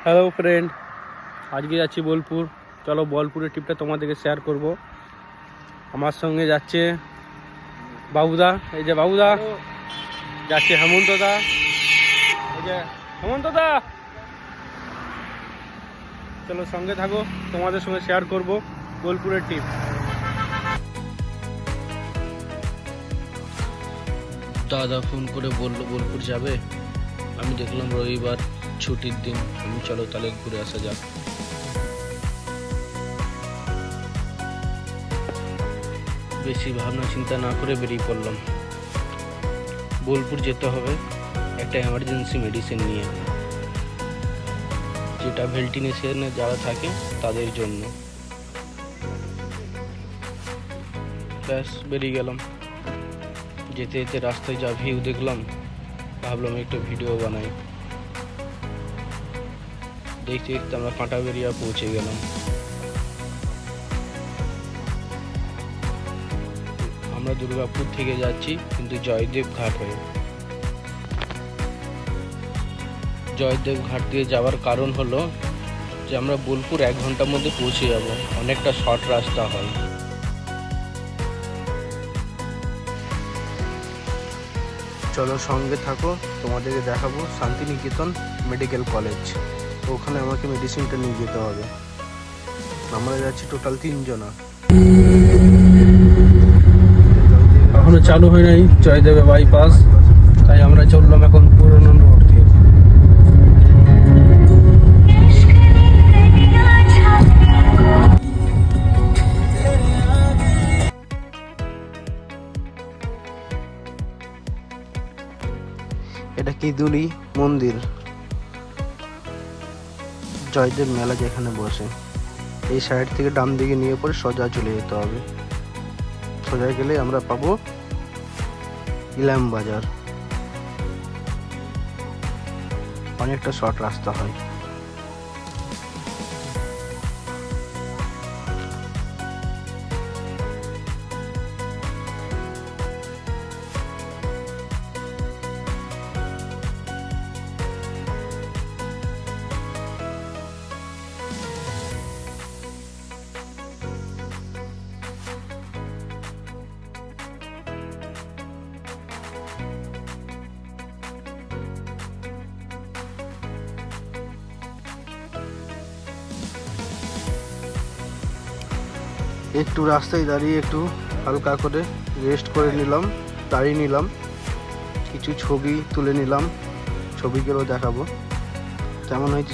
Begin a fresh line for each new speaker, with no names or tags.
Hello friend, আজকে যাচ্ছি বোলপুর। চলো বোলপুরের ট্রিপটা তোমাদেরকে শেয়ার করব। আমার সঙ্গে যাচ্ছে বাবুদা, এই যে বাবুদা যাচ্ছে, হেমন্তদা, এই যে হেমন্তদা। চলো সঙ্গে থাকো, তোমাদের সঙ্গে শেয়ার করব বোলপুরের ট্রিপ।
দাদা ফোন করে বললো বোলপুর যাবে। আমি দেখলাম রবিবার ছুটির দিন, আমি চলো তাহলে ঘুরে আসা যাক। বেশি ভাবনা চিন্তা না করে বেরিয়ে পড়লাম। বোলপুর যেতে হবে একটা এমার্জেন্সি মেডিসিন নিয়ে, যেটা ভেন্টিলেশনে যারা থাকে তাদের জন্য। ব্যাস বেরিয়ে গেলাম। যেতে যেতে রাস্তায় যা ভিউ দেখলাম, ভাবলাম একটু ভিডিও বানাই। দেখতে দেখতে আমরা কাঁটাবেরিয়া পৌঁছে গেলাম। আমরা দুর্গাপুর থেকে যাচ্ছি, কিন্তু জয়দেব ঘাট হয়ে। জয়দেব ঘাট দিয়ে যাওয়ার কারণ হলো যে আমরা বোলপুর 1 ঘন্টার মধ্যে পৌঁছে যাব, অনেকটা শর্ট রাস্তা হয়। চলো সঙ্গে থাকো, তোমাদেরকে দেখাবো শান্তিনিকেতন মেডিকেল কলেজ। তো ওখানে আমাকে মেডিসিনটা নিয়ে যেতে হবে। আমরা যাচ্ছি টোটাল 3 জনা।
এখনো চালু হয় নাই জয়দেবে বাইপাস, তাই আমরা চললাম এখন পুরনো রোড দিয়ে।
এটা কিদুলি মন্দির, জয়দেব মেলা যেখানে বসে। এই সাইড থেকে ডান দিকে নিয়ে পরে সোজা চলে যেতে হবে। সোজা গেলে আমরা পাবো ইলাম বাজার। অনেকটা শর্ট রাস্তা হয়। একটু রাস্তায় দাঁড়িয়ে একটু হালকা করে রেস্ট করে নিলাম, দাঁড়িয়ে নিলাম, কিছু ছবি তুলে নিলাম। ছবিগুলো দেখাবো কেমন হয়েছে।